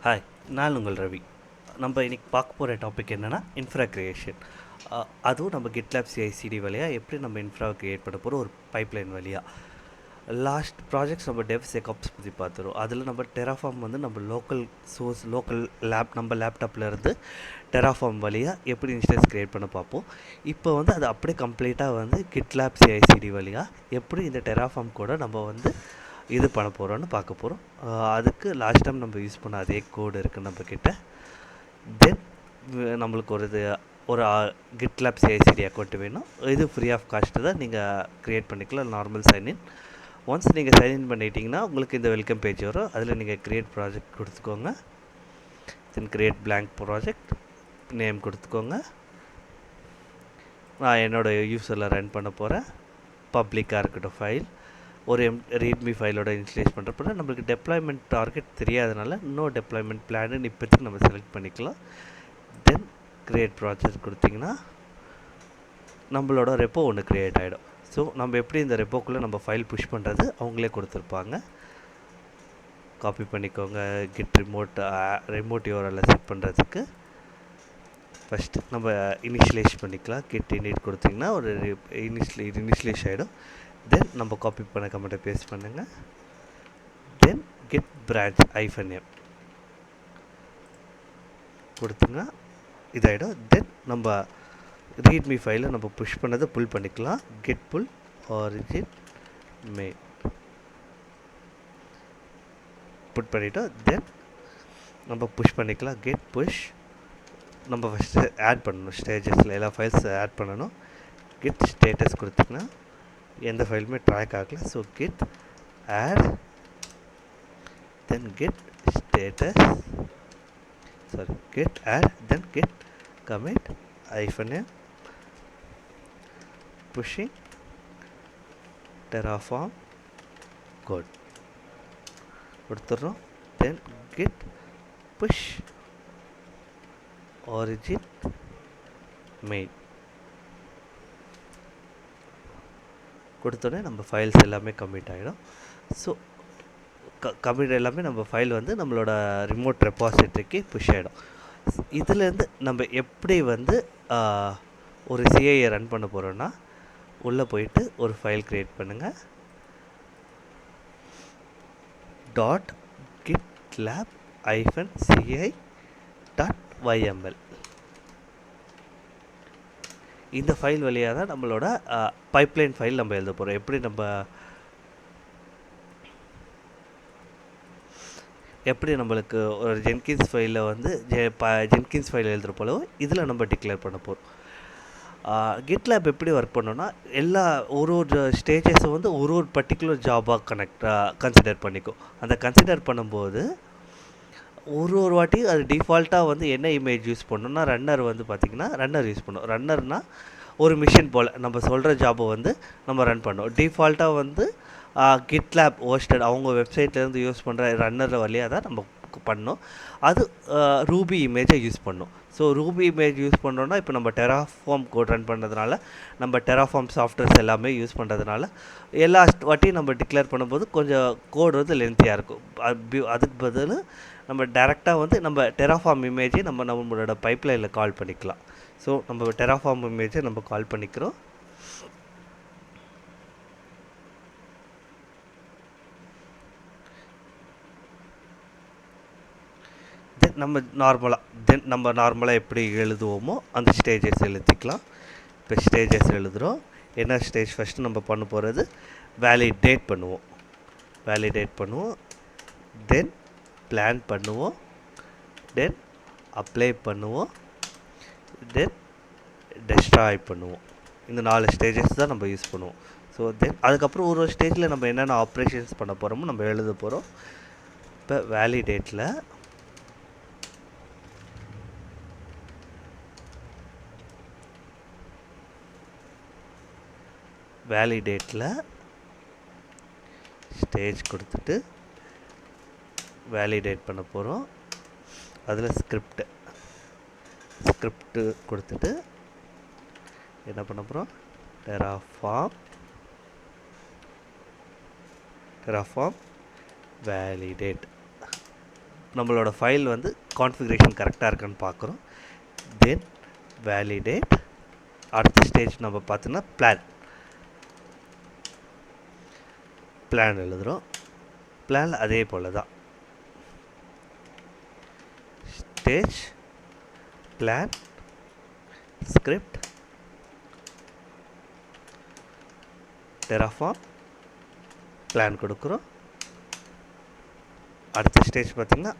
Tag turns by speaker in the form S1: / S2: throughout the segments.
S1: Hi, நான் உங்கள் ரவி. நம்ம இன்னைக்கு பார்க்க போகிற டாபிக் என்னென்னா இன்ஃப்ரா கிரியேஷன். அதுவும் நம்ம கிட்லேப் சிஐசிடி வழியாக எப்படி நம்ம இன்ஃப்ராவை கிரியேட் பண்ண போகிறோம் ஒரு பைப்லைன் வழியாக. லாஸ்ட் ப்ராஜெக்ட்ஸ் நம்ம டெவ் செக்அப்ஸ் பற்றி பார்த்துருவோம். அதில் நம்ம டெராஃபார்ம் வந்து நம்ம லோக்கல் நம்ம லேப்டாப்பில் இருந்து டெராஃபார்ம் வழியாக எப்படி இன்ஸ்டன்ஸ் கிரியேட் பண்ண பார்ப்போம். இப்போ வந்து அது அப்படியே கம்ப்ளீட்டாக வந்து கிட்லேப் சிஐசிடி வழியாக எப்படி இந்த டெராஃபார்ம் கூட நம்ம வந்து இது பண்ண போகிறோன்னு பார்க்க போகிறோம். அதுக்கு லாஸ்ட் டைம் நம்ம யூஸ் பண்ண அதே கோடு இருக்குது நம்மக்கிட்ட. தென் நம்மளுக்கு ஒரு கிட்லேப் சிஐசிடி அக்கௌண்ட் வேணும். இது ஃப்ரீ ஆஃப் காஸ்ட்டு தான், நீங்கள் க்ரியேட் பண்ணிக்கலாம். Normal sign in. ஒன்ஸ் நீங்கள் சைன்இன் பண்ணிட்டீங்கன்னா உங்களுக்கு இந்த வெல்கம் பேஜ் வரும். அதில் நீங்கள் க்ரியேட் ப்ராஜெக்ட் கொடுத்துக்கோங்க. தென் க்ரியேட் பிளாங்க் ப்ராஜெக்ட் நேம் கொடுத்துக்கோங்க. நான் என்னோடய யூஸரில் ரன் பண்ண போகிறேன். பப்ளிக்காக இருக்கட்டும் ஃபைல். ஒரு ரீட்மி ஃபைலோட இன்ஸ்டலேஷன் பண்ணுறப்ப நம்மளுக்கு டெப்ளாய்மெண்ட் டார்கெட் தெரியாதனால நோ டெப்ளாய்மெண்ட் பிளான்னு இப்போதைக்கு நம்ம செலக்ட் பண்ணிக்கலாம். தென் க்ரியேட் ப்ராஜெக்ட் கொடுத்திங்கன்னா நம்மளோட ரெப்போ ஒன்று க்ரியேட் ஆகிடும். ஸோ நம்ம எப்படி இந்த ரெப்போக்குள்ளே நம்ம ஃபைல் புஷ் பண்ணுறது அவங்களே கொடுத்துருப்பாங்க. காப்பி பண்ணிக்கோங்க. கிட் ரிமோட் யூஆர்எல்லை செட் பண்ணுறதுக்கு ஃபஸ்ட்டு நம்ம இனிஷியலைஸ் பண்ணிக்கலாம். கிட் இனிட் கொடுத்திங்கன்னா ஒரு இனிஷியலைஸ் ஆகிடும். தென் நம்ம காப்பி பண்ண கமெண்ட்டை பேஸ்ட் பண்ணுங்கள். தென் கிட் பிரான்ச் -m கொடுத்துங்க, இதாகிடும். தென் நம்ம ரீட்மி ஃபைலை நம்ம புஷ் பண்ணதை புல் பண்ணிக்கலாம். Git pull origin main put பண்ணிவிட்டோம். தென் நம்ம புஷ் பண்ணிக்கலாம். கெட் புஷ் நம்ம ஃபஸ்ட்டு ஆட் பண்ணணும். ஸ்டேஜஸில் எல்லா ஃபைல்ஸ் ஆட் பண்ணணும். கெட் ஸ்டேட்டஸ் கொடுத்திங்கன்னா எந்த ஃபைலுமே ட்ராக் ஆகல. So git add, then git status, git add, then git commit -m pushing Terraform code கொடுத்துட்றோம். Then git push origin main கொடுத்தோன்னே நம்ம ஃபைல்ஸ் எல்லாமே கமிட் ஆகிடும். ஸோ கமிட் எல்லாமே நம்ம ஃபைல் வந்து நம்மளோட ரிமோட் ரெப்பாசிட்டரிக்கு புஷ் ஆகிடும். இதுலேருந்து நம்ம எப்படி வந்து ஒரு சிஐயை ரன் பண்ண போகிறோன்னா, உள்ளே போயிட்டு ஒரு ஃபைல் க்ரியேட் பண்ணுங்கள். .gitlab-ci.yml இந்த ஃபைல் வழியாக தான் நம்மளோட பைப்லைன் ஃபைல் நம்ம எழுத போகிறோம். எப்படி நம்மளுக்கு ஒரு ஜென்கின்ஸ் ஃபைலில் வந்து ஜென்கின்ஸ் ஃபைல் எழுதுகிற போலவோ இதில் நம்ம டிக்ளேர் பண்ண போகிறோம். கிட்லேப் எப்படி ஒர்க் பண்ணோன்னா, ஒரு ஸ்டேஜஸை வந்து ஒரு பர்டிகுலர் ஜாபாக கன்சிடர் பண்ணிக்கும். அந்த கன்சிடர் பண்ணும்போது ஒரு வாட்டி அது டிஃபால்ட்டாக வந்து என்ன இமேஜ் யூஸ் பண்ணணும்னா, ரன்னர் வந்து பார்த்திங்கன்னா ரன்னர் யூஸ் பண்ணும். ரன்னர்னால் ஒரு மிஷின் போல் நம்ம சொல்கிற ஜாபை வந்து நம்ம ரன் பண்ணோம். டிஃபால்ட்டாக வந்து கிட்லேப் ஹோஸ்டட் அவங்க வெப்சைட்லேருந்து யூஸ் பண்ணுற ரன்னர் வழியாக தான் நம்ம பண்ணோம். அது ரூபி இமேஜை யூஸ் பண்ணோம். ஸோ ரூபி இமேஜ் யூஸ் பண்ணோன்னா, இப்போ நம்ம டெராஃபார்ம் கோட் ரன் பண்ணுறதுனால, நம்ம டெராஃபார்ம் சாஃப்ட்வேர்ஸ் எல்லாமே யூஸ் பண்ணுறதுனால எல்லா வாட்டியும் நம்ம டிக்ளேர் பண்ணும்போது கொஞ்சம் கோட் வந்து லென்த்தியாக இருக்கும். அதுக்கு பதில் நம்ம டேரெக்டாக வந்து நம்ம டெராஃபார்ம் இமேஜை நம்மளோட பைப்லைனில் கால் பண்ணிக்கலாம். ஸோ நம்ம டெராஃபார்ம் இமேஜை நம்ம கால் பண்ணிக்கிறோம். நம்ம நார்மலாக எப்படி எழுதுவோமோ அந்த ஸ்டேஜஸ் எழுதிக்கலாம். இப்போ ஸ்டேஜஸ் எழுதுகிறோம். என்ன ஸ்டேஜ் ஃபஸ்ட்டு நம்ம பண்ண போகிறது, வேலிடேட் பண்ணுவோம். தென் பிளான் பண்ணுவோம். தென் அப்ளை பண்ணுவோம். தென் டெஸ்ட்ராய் பண்ணுவோம். இந்த 4 ஸ்டேஜஸ் தான் நம்ம யூஸ் பண்ணுவோம். ஸோ தென் அதுக்கப்புறம் ஒரு ஸ்டேஜில் நம்ம என்னென்ன ஆப்ரேஷன்ஸ் பண்ண போகிறோமோ நம்ம எழுத போகிறோம். இப்போ வேலிடேட்டில் ஸ்டேஜ் கொடுத்துட்டு வேலிடேட் பண்ண போகிறோம். அதில் ஸ்கிரிப்ட் கொடுத்துட்டு என்ன பண்ண போகிறோம், டெராஃபார்ம் வேலிடேட் நம்மளோட ஃபைல் வந்து கான்ஃபிகரேஷன் கரெக்டாக இருக்கான்னு பார்க்குறோம். தென் வேலிடேட். அடுத்த ஸ்டேஜ் நம்ம பார்த்தோன்னா பிளான் எழுதுகிறோம். பிளான் அதே போல் தான் stage, plan, script, Terraform, plan கொடுக்குறோம். அடுத்த ஸ்டேஜ் பார்த்திங்கன்னா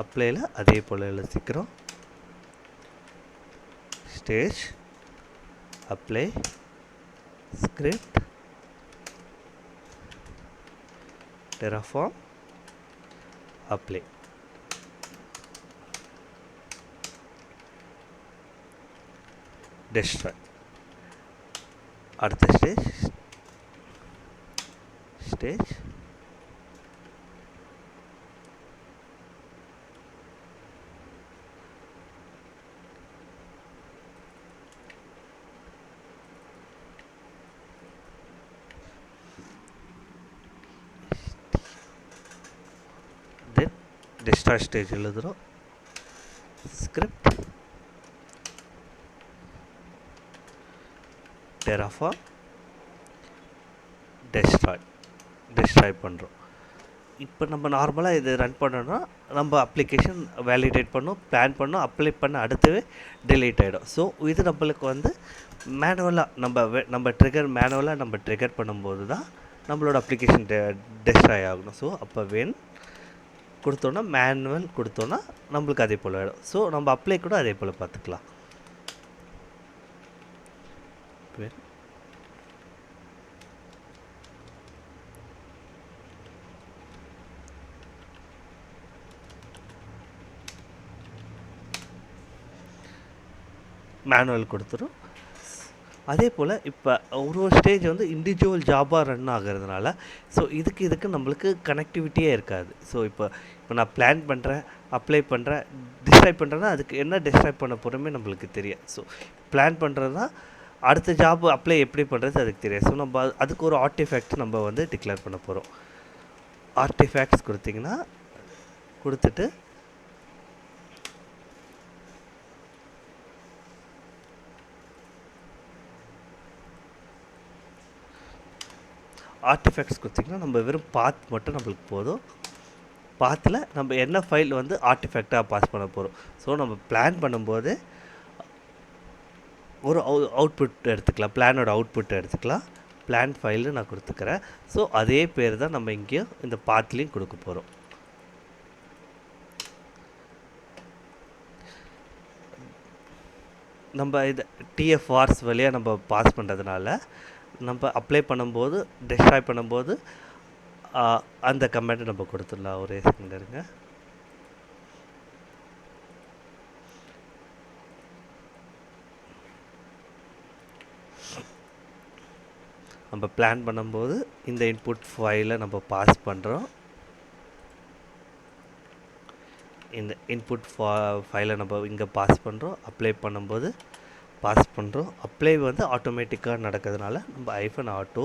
S1: அப்ளையில் அதே போல் எழுதிக்கிறோம். Stage, apply, script, Terraform, apply. Destroy. அடுத்த ஸ்டேஜ் தென் டெஸ்ட்ராய் ஸ்டேஜ் எழுதுகிறோம். ஸ்கிரிப்ட், டெராஃபார்ம், டெஸ்ட்ராய் பண்ணுறோம். இப்போ நம்ம நார்மலாக இது ரன் பண்ணோன்னா நம்ம அப்ளிகேஷன் வேலிடேட் பண்ணோம், பிளான் பண்ணோம், அப்ளை பண்ண அடுத்தவே டெலீட் ஆகிடும். ஸோ இது நம்மளுக்கு வந்து மேனுவலாக நம்ம ட்ரிகர் பண்ணும்போது தான் நம்மளோட அப்ளிகேஷன் டெஸ்ட்ராய் ஆகணும். ஸோ அப்போ கொடுத்தோன்னா மேனுவல் கொடுத்தோன்னா நம்மளுக்கு அதே போல் ஆகிடும். ஸோ நம்ம அப்ளை கூட அதே போல் பார்த்துக்கலாம். மேனுவல் கொடுத்துரும். அதே போல் இப்போ ஒரு ஸ்டேஜ் வந்து இண்டிவிஜுவல் ஜாபாக ரன் ஆகிறதுனால ஸோ இதுக்கு நம்மளுக்கு கனெக்டிவிட்டியே இருக்காது. ஸோ இப்போ நான் பிளான் பண்ணுறேன், அப்ளை பண்ணுறேன், டிஸ்ட்ராய் பண்ணுறேன்னா அதுக்கு என்ன டிஸ்ட்ராய் பண்ண போகிறோமே நம்மளுக்கு தெரியாது. ஸோ பிளான் பண்ணுறதுனா அடுத்த ஜாப் அப்ளை எப்படி பண்ணுறது அதுக்கு தெரியாது. ஸோ நம்ம அதுக்கு ஒரு ஆர்டிஃபேக்ட் நம்ம வந்து டிக்ளேர் பண்ண போகிறோம். ஆர்டிஃபேக்ட்ஸ் கொடுத்திங்கன்னா கொடுத்துட்டு ஆர்டிஃபேக்ட்ஸ் கொடுத்திங்கன்னா நம்ம வெறும் பாத் மட்டும் நம்மளுக்கு போதும். பாத்தில் நம்ம என்ன ஃபைல் வந்து ஆர்டிஃபேக்டாக பாஸ் பண்ண போகிறோம். ஸோ நம்ம பிளான் பண்ணும்போது ஒரு அவுட்புட் எடுத்துக்கலாம், பிளானோட அவுட்புட் எடுத்துக்கலாம். பிளான் ஃபைலு நான் கொடுத்துக்கிறேன். ஸோ அதே பேர் தான் நம்ம இங்கேயும் இந்த பாத்லேயும் கொடுக்க போகிறோம். நம்ம இது டிஎஃப்ஆர்ஸ் வழியாக நம்ம பாஸ் பண்ணுறதுனால நம்ம அப்ளை பண்ணும்போது டெஸ்ட்ராய் பண்ணும்போது அந்த கமெண்ட்டை நம்ம கொடுத்துடலாம். ஒரே செகண்ட் இருங்க. நம்ம பிளான் பண்ணும்போது இந்த இன்புட் ஃபைலை நம்ம பாஸ் பண்ணுறோம். இந்த இன்புட் ஃபைலை நம்ம இங்கே பாஸ் பண்ணுறோம். அப்ளை பண்ணும்போது பாஸ் பண்ணுறோம். அப்ளை வந்து ஆட்டோமேட்டிக்காக நடக்கிறதுனால நம்ம -auto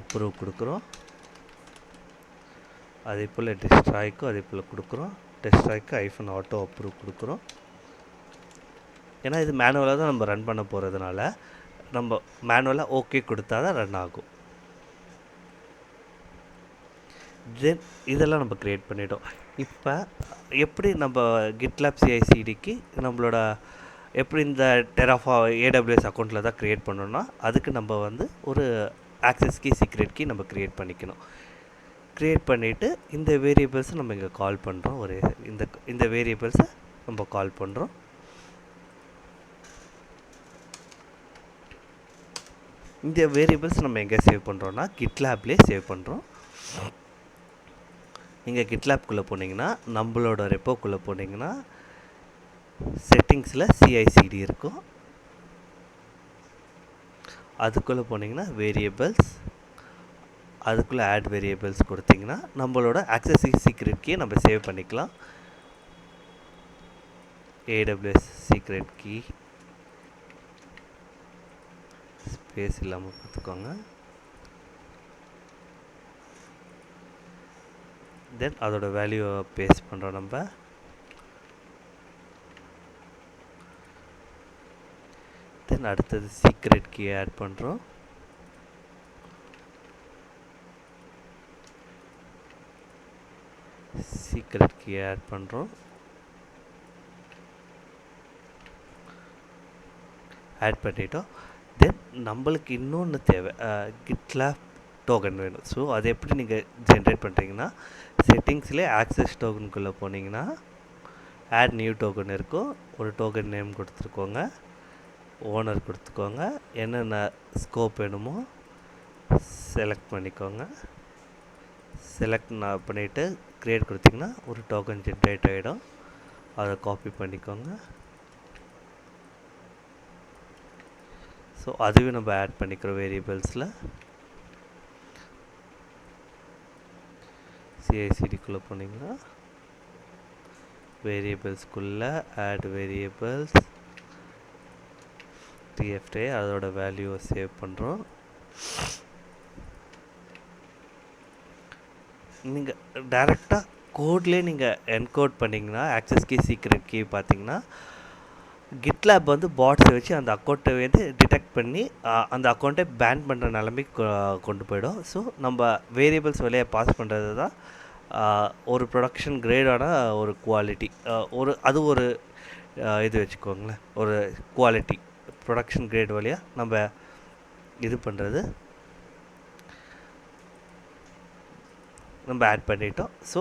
S1: அப்ரூவ் கொடுக்குறோம். அதே போல் டெஸ்ட்ராய்க்கும் அதே போல் கொடுக்குறோம். டெஸ்ட்ராய்க்கு -auto அப்ரூவ் கொடுக்குறோம். ஏன்னா இது மேனுவலாக தான் நம்ம ரன் பண்ண போகிறதுனால நம்ம மேனுவலாக ஓகே கொடுத்தா தான் ரன் ஆகும். தென் இதெல்லாம் நம்ம க்ரியேட் பண்ணிட்டோம். இப்போ எப்படி நம்ம GitLab CI/CDக்கு நம்மளோட எப்படி இந்த AWS அக்கௌண்ட்டில் தான் க்ரியேட் பண்ணோன்னா அதுக்கு நம்ம வந்து ஒரு ஆக்சஸ் கீ, சீக்ரெட் கீ நம்ம க்ரியேட் பண்ணிக்கணும். க்ரியேட் பண்ணிவிட்டு இந்த வேரியபிள்ஸை நம்ம இங்கே கால் பண்ணுறோம். இந்த வேரியபிள்ஸை நம்ம கால் பண்ணுறோம். இந்த வேரியபிள்ஸ் நம்ம எங்கே சேவ் பண்ணுறோன்னா GitLabலேயே சேவ் பண்ணுறோம். நீங்கள் GitLabக்குள்ளே போனீங்கன்னா நம்மளோட ரெப்போக்குள்ளே போனீங்கன்னா செட்டிங்ஸில் CI/CD இருக்கும். அதுக்குள்ளே போனீங்கன்னா வேரியபிள்ஸ், அதுக்குள்ளே ஆட் வேரியபிள்ஸ் கொடுத்தீங்கன்னா நம்மளோட ஆக்சஸ் சீக்ரெட் கீயை நம்ம சேவ் பண்ணிக்கலாம். AWS சீக்ரெட் கீ ஸ்பேஸ் இல்லாமல் பார்த்துக்கோங்க. தென் அதோட வேல்யூவை பேஸ்ட் பண்ணுறோம் நம்ம. தென் அடுத்தது சீக்ரெட் கீ ஆட் பண்ணுறோம். சீக்ரெட் கீ ஆட் பண்ணுறோம். ஆட் பண்ணிட்டோம். தென் நம்மளுக்கு இன்னொன்று தேவை, கிட்லாப் டோக்கன் வேணும். ஸோ அதை எப்படி நீங்கள் ஜென்ரேட் பண்ணுறீங்கன்னா, செட்டிங்ஸ்லேயே ஆக்சஸ் டோக்கனுக்குள்ளே போனீங்கன்னா ஆட் நியூ டோக்கன் இருக்கும். ஒரு டோக்கன் நேம் கொடுத்துருக்கோங்க, ஓனர் கொடுத்துக்கோங்க, என்னென்ன ஸ்கோப் வேணுமோ செலக்ட் பண்ணிக்கோங்க. செலக்ட் பண்ணிவிட்டு க்ரியேட் கொடுத்திங்கன்னா ஒரு டோக்கன் ஜென்ரேட் ஆகிடும். அதை காப்பி பண்ணிக்கோங்க. ஸோ அதுவே நம்ம ஆட் பண்ணிக்கிறோம் வேரியபிள்ஸில். சிஐசிடிக்குள்ளே போனீங்கன்னா வேரியபிள்ஸ்குள்ளே ஆட் வேரியபிள்ஸ் டிஎஃப்டே, அதோட வேல்யூவை சேவ் பண்ணுறோம். நீங்கள் டைரெக்டாக கோட்லேயே நீங்கள் என்கோட் பண்ணிங்கன்னா ஆக்சஸ் கீ சீக்ரெட் கீ பார்த்தீங்கன்னா கிட்லாப் வந்து பாட்ஸை வச்சு அந்த அக்கௌண்ட்டை வந்து டிடெக்ட் பண்ணி அந்த அக்கௌண்ட்டை பேன் பண்ணுற நிலைமைக்கு கொண்டு போயிடும். ஸோ நம்ம வேரியபிள்ஸ் வழியாக பாஸ் பண்ணுறது தான் ஒரு ப்ரொடக்ஷன் கிரேடான ஒரு குவாலிட்டி. அது ஒரு இது வச்சுக்கோங்களேன், ஒரு குவாலிட்டி ப்ரொடக்ஷன் கிரேட் வழியாக நம்ம இது பண்ணுறது நம்ம ஆட் பண்ணிட்டோம். ஸோ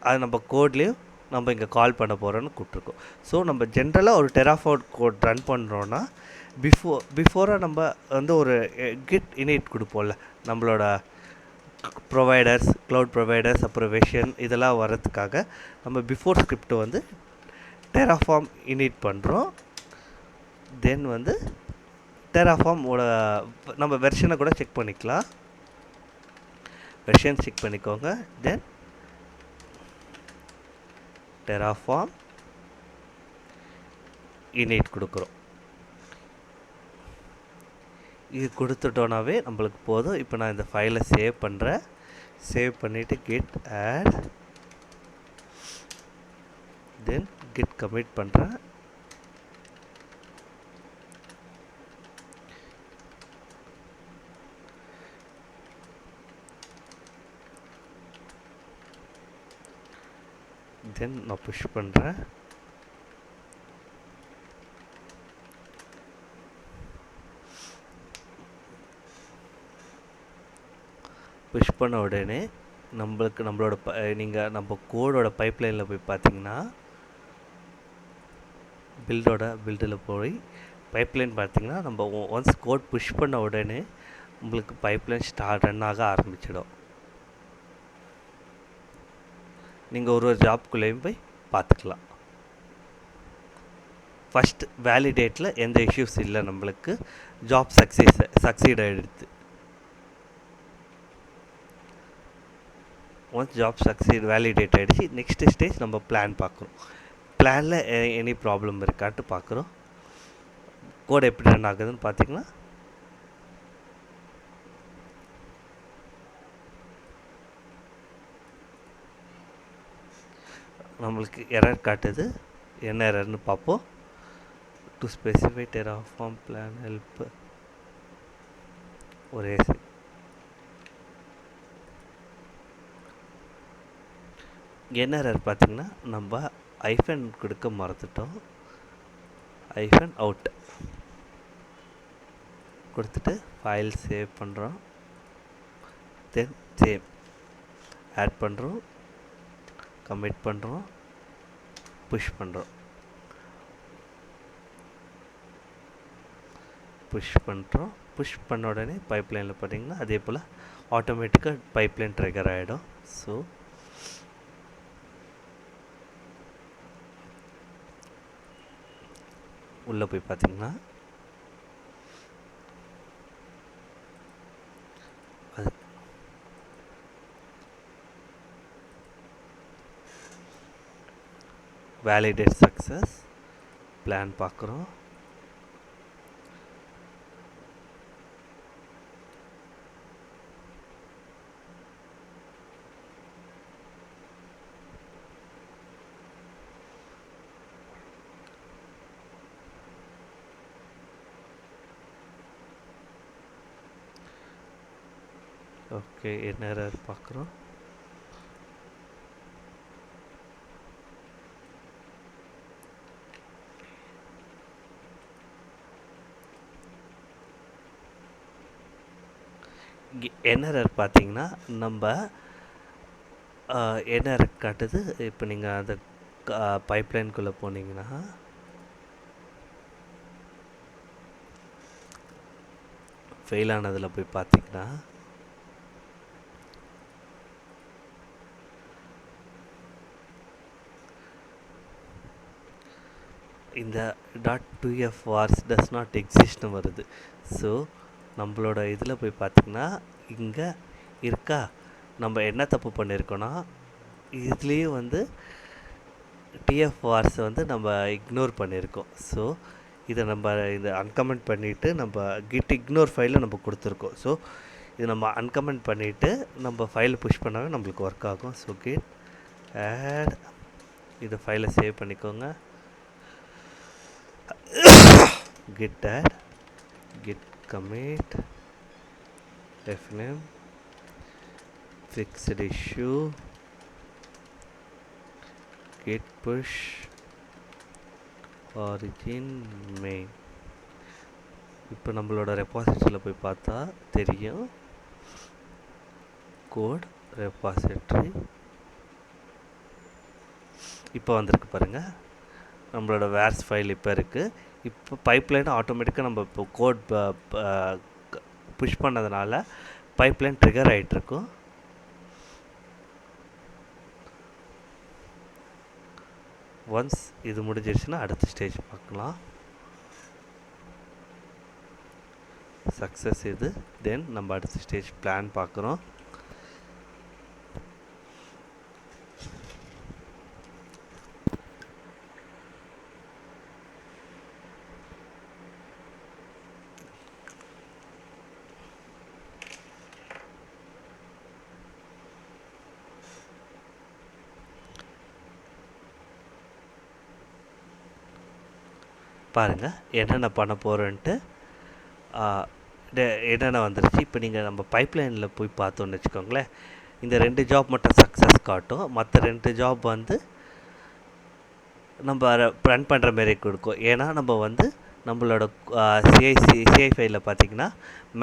S1: அது நம்ம கோட்லேயும் நம்ம இங்கே கால் பண்ண போகிறோன்னு கூப்பிட்ருக்கோம். ஸோ நம்ம ஜென்ரலாக ஒரு டெராஃபார்ம் கோட் ரன் பண்ணுறோன்னா பிஃபோராக நம்ம வந்து ஒரு கிட் இனிட் கொடுப்போம்ல, நம்மளோட ப்ரொவைடர்ஸ், க்ளவுட் ப்ரொவைடர்ஸ், அப்புறம் வெர்ஷன் இதெல்லாம் வர்றதுக்காக நம்ம பிஃபோர் ஸ்கிரிப்ட் வந்து டெராஃபார்ம் இனிட் பண்ணுறோம். தென் வந்து டெராஃபார்மோட நம்ம வெர்ஷனை கூட செக் பண்ணிக்கலாம். வெர்ஷன் செக் பண்ணிக்கோங்க. தென் டெராஃபார்ம் இனிட் கொடுக்குறோம். இது கொடுத்துட்டோன்னாவே நம்மளுக்கு போதும். இப்போ நான் இந்த ஃபைலை சேவ் பண்ணுறேன். சேவ் பண்ணிவிட்டு கிட் ஆட், தென் கிட் கமிட் பண்ணுறேன். தென் நான் புஷ் பண்ணுறேன். புஷ் பண்ண உடனே நம்மளோட நீங்கள் நம்ம கோடோட பைப்லைனில் போய் பார்த்தீங்கன்னா பில்டில் போய் பைப்லைன் பார்த்தீங்கன்னா நம்ம ஒன்ஸ் கோட் புஷ் பண்ண உடனே உங்களுக்கு பைப்லைன் ரன் ஆக ஆரம்பிச்சிடும். நீங்கள் ஒரு ஜாப்குள்ளேயும் போய் பார்த்துக்கலாம். ஃபஸ்ட் வேலிடேட்டில் எந்த இஷ்யூஸ் இல்லை, நம்மளுக்கு ஜாப் சக்சீட் ஆகிடுது. ஒன்ஸ் ஜாப் வேலிடேட் ஆகிடுச்சு, நெக்ஸ்ட் ஸ்டேஜ் நம்ம பிளான் பார்க்குறோம். பிளானில் எனி ப்ராப்ளம் இருக்கான்ட்டு பார்க்குறோம். கோட் எப்படி ரன் ஆகுதுன்னு பார்த்தீங்கன்னா நம்மளுக்கு எரர் காட்டுது. என்ன எரர்னு பார்ப்போம். To specify terraform plan help ஒரே என்ன எரர் பார்த்திங்கன்னா நம்ம ஐஃபன் கொடுக்க மறந்துட்டோம். ஐஃபன் அவுட் கொடுத்துட்டு ஃபைல் சேவ் பண்ணுறோம். தென் சேவ் ஆட் பண்ணுறோம், கமிட் பண்ணுறோம், புஷ் பண்ணுறோம். புஷ் பண்ண உடனே பைப்லைனில் பார்த்தீங்கன்னா அதே போல் ஆட்டோமேட்டிக்காக பைப்லைன் ட்ரிகர் ஆகிடும். ஸோ உள்ளே போய் பார்த்தீங்கன்னா அது வேலிடேட் சக்ஸஸ் பிளான் பார்க்குறோம். ஓகே, என்ன எரர் பார்க்குறோம். என்ன எரர் பார்த்தீங்கன்னா, நம்ம என்ன எரர் காட்டுது. இப்போ நீங்கள் அந்த பைப்லைனுக்குள்ளே போனீங்கன்னா ஃபெயில் ஆனதில் போய் பார்த்தீங்கன்னா இந்த .2f vars does not existன்னு வருது. ஸோ நம்மளோட இதில் போய் பார்த்திங்கன்னா இங்கே இருக்கா, நம்ம என்ன தப்பு பண்ணியிருக்கோன்னா இதுலேயே வந்து டிஎஃப் வார்ஸை வந்து நம்ம இக்னோர் பண்ணியிருக்கோம். ஸோ இதை நம்ம இதை அன்கமெண்ட் பண்ணிவிட்டு நம்ம கிட் இக்னோர் ஃபைலை நம்ம கொடுத்துருக்கோம். ஸோ இது நம்ம அன்கமெண்ட் பண்ணிவிட்டு நம்ம ஃபைலை புஷ் பண்ணாவே நம்மளுக்கு ஒர்க் ஆகும். ஸோ கிட் ஆட், இதை ஃபைலை சேவ் பண்ணிக்கோங்க. git add, git commit, fname, fixed issue, git push, origin main. இப்போ நம்மளோட ரெபாசிட்டரியில் போய் பார்த்தா தெரியும், கோட் ரெபாசிட்டரி இப்போ வந்திருக்கு பாருங்கள். நம்மளோட வேர்ஸ் ஃபைல் இப்போ இருக்குது. இப்போ பைப்லைன் ஆட்டோமேட்டிக்காக நம்ம இப்போ கோட் புஷ் பண்ணதுனால பைப்லைன் ட்ரிகர் ஆகிட்டுருக்கும். ஒன்ஸ் இது முடிஞ்சிருச்சுன்னா அடுத்த ஸ்டேஜ் பார்க்கலாம். சக்ஸஸ் இது. தென் நம்ம அடுத்த ஸ்டேஜ் பிளான் பார்க்குறோம். பாருங்கள் என்னென்ன பண்ண போகிறோன்ட்டு என்னென்ன வந்துருச்சு. இப்போ நீங்கள் நம்ம பைப்லைனில் போய் பார்த்தோன்னு வச்சுக்கோங்களேன், இந்த 2 ஜாப் மட்டும் சக்ஸஸ் காட்டும். மற்ற 2 ஜாப் வந்து நம்ம ரன் பண்ணுற மாரி கொடுக்கும். ஏன்னா நம்ம வந்து நம்மளோட சிஐ ஃபைலில் பார்த்திங்கன்னா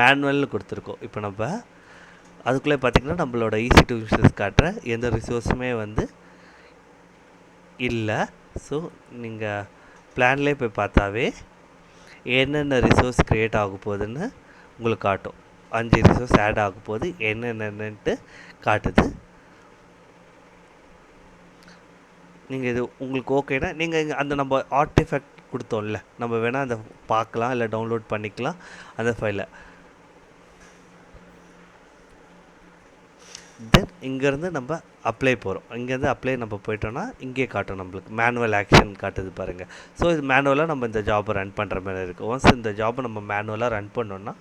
S1: மேனுவல்னு கொடுத்துருக்கோம். இப்போ நம்ம அதுக்குள்ளே பார்த்திங்கன்னா நம்மளோட EC2 இன்ஸ்டன்ஸ் காட்டுற எந்த ரிசோர்ஸுமே வந்து இல்லை. ஸோ நீங்கள் பிளான்லேயே போய் பார்த்தாவே என்னென்ன ரிசோர்ஸ் க்ரியேட் ஆக போகுதுன்னு உங்களுக்கு காட்டும். 5 ரிசோர்ஸ் ஆட் ஆக போகுது, என்னென்னட்டு காட்டுது. நீங்கள் இது உங்களுக்கு ஓகேனா நீங்கள் அந்த நம்ம ஆர்டிஃபேக்ட் கொடுத்தோம்ல, நம்ம வேணால் அந்த பார்க்கலாம், இல்லை டவுன்லோட் பண்ணிக்கலாம் அந்த ஃபைலை. தென் இங்கேருந்து நம்ம அப்ளை போகிறோம். இங்கேருந்து அப்ளை நம்ம போயிட்டோன்னா இங்கே காட்டும், நம்மளுக்கு மேனுவல் ஆக்ஷன் காட்டுது பாருங்கள். ஸோ இது மேனுவலாக நம்ம இந்த ஜாபை ரன் பண்ணுற மாதிரி இருக்குது. ஒன்ஸ் இந்த ஜாபை நம்ம மேனுவலாக ரன் பண்ணோன்னா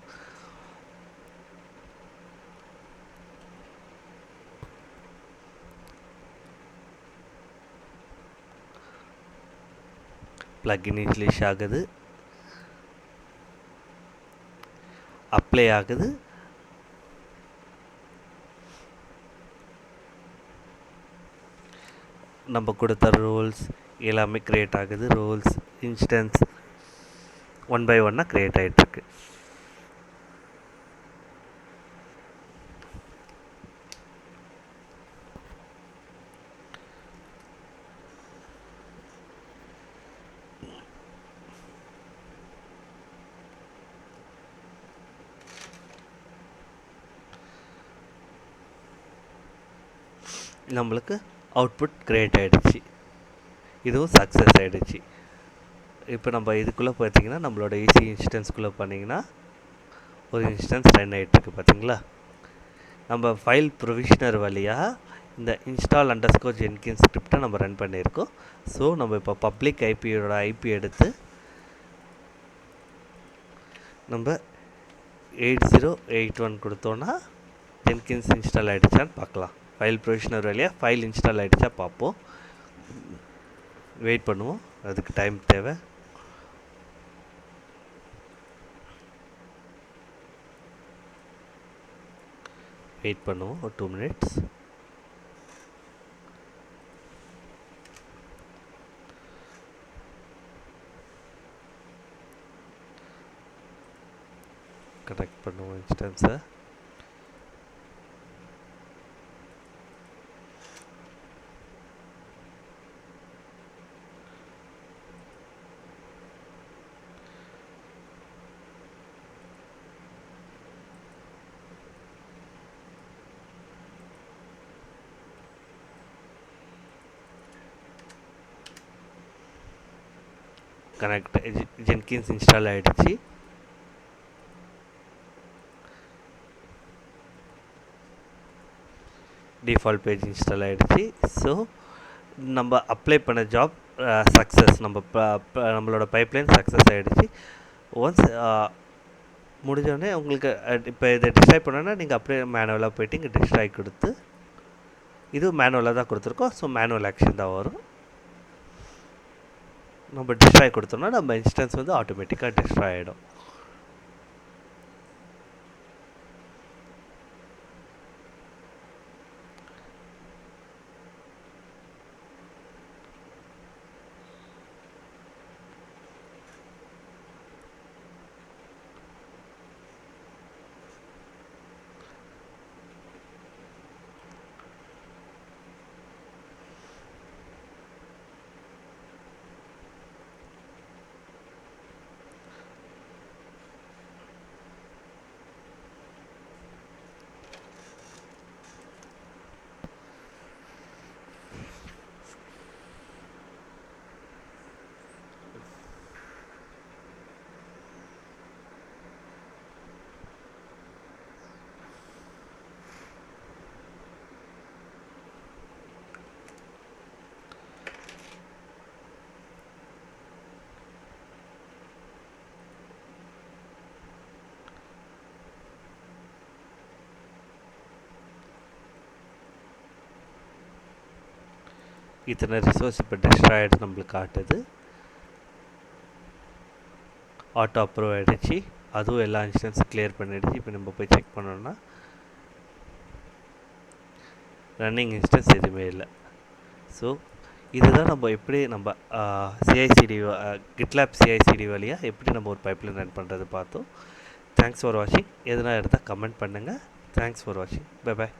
S1: ப்ளக்இன் இன்ஸ்டாலேஷன் ஆகுது, அப்ளை ஆகுது. நம்ம கொடுத்த ரோல்ஸ் எல்லாமே க்ரியேட் ஆகுது. ரோல்ஸ் இன்ஸ்டன்ஸ் 1 by 1 க்ரியேட் ஆகிட்டுருக்கு. நம்மளுக்கு அவுட்புட் க்ரியேட் ஆகிடுச்சு, இதுவும் சக்ஸஸ் ஆகிடுச்சு. இப்போ நம்ம இதுக்குள்ளே பார்த்திங்கன்னா நம்மளோட ஈஸி இன்ஸ்டன்ஸ்குள்ளே பண்ணிங்கன்னா ஒரு இன்ஸ்டன்ஸ் ரன் ஆகிட்டுருக்கு பார்த்தீங்களா. நம்ம ஃபைல் ப்ரொவிஷனர் வழியாக இந்த இன்ஸ்டால் _ ஜென்கின்ஸ் ஸ்கிரிப்டை நம்ம ரன் பண்ணியிருக்கோம். ஸோ நம்ம இப்போ பப்ளிக் ஐபியோட ஐபி எடுத்து நம்ம 8081 கொடுத்தோன்னா ஜென்கின்ஸ் இன்ஸ்டால் ஆகிடுச்சான்னு பார்க்கலாம். ஃபைல் ப்ரொவிஷனர் வழியாக ஃபைல் இன்ஸ்டால் ஆகிடுச்சா பார்ப்போம். வெயிட் பண்ணுவோம், அதுக்கு டைம் தேவை. வெயிட் பண்ணுவோம் ஒரு 2 மினிட்ஸ். கனெக்ட் பண்ணுவோம் இன்ஸ்டன்ஸை. கனெக்ட் ஜென்கின்ஸ் இன்ஸ்டால் ஆகிடுச்சு. டிஃபால்ட் பேஜ் இன்ஸ்டால் ஆகிடுச்சு. ஸோ நம்ம அப்ளை பண்ண ஜாப் சக்ஸஸ், நம்மளோட பைப்லைன் சக்ஸஸ் ஆகிடுச்சு. ஒன்ஸ் முடிஞ்சோடனே உங்களுக்கு இப்போ இதை டிஸ்ட்ராய் பண்ணோன்னா நீங்கள் அப்படியே மேனுவலாக போய்ட்டு இங்கே டிஸ்ட்ராய் கொடுத்து, இது மேனுவலாக தான் கொடுத்துருக்கோம். ஸோ மேனுவல் ஆக்ஷன் தான் வரும். நம்ம டிஸ்ட்ராய் கொடுத்தோம்னா நம்ம இன்ஸ்டன்ஸ் வந்து ஆட்டோமேட்டிக்காக டிஸ்ட்ராய் ஆகிடும். இத்தனை ரிசோர்ஸ் இப்போ டிஸ்ட்ராய் ஆகிடுச்சு நம்மளுக்கு காட்டுது. ஆட்டோ அப்ரூவ் ஆகிடுச்சு. அதுவும் எல்லா இன்ஸ்டன்ஸும் கிளியர் பண்ணிடுச்சு. இப்போ நம்ம போய் செக் பண்ணோன்னா ரன்னிங் இன்ஸ்டன்ஸ் எதுவுமே இல்லை. ஸோ இதுதான் நம்ம எப்படி நம்ம சிஐசிடி கிட்லாப் சிஐசிடி வழியாக எப்படி நம்ம ஒரு பைப்லைன் ரன் பண்ணுறது பார்த்தோம். தேங்க்ஸ் ஃபார் வாட்சிங். எதுனா எடுத்தால் கமெண்ட் பண்ணுங்கள். தேங்க்ஸ் ஃபார் வாட்சிங். Bye bye.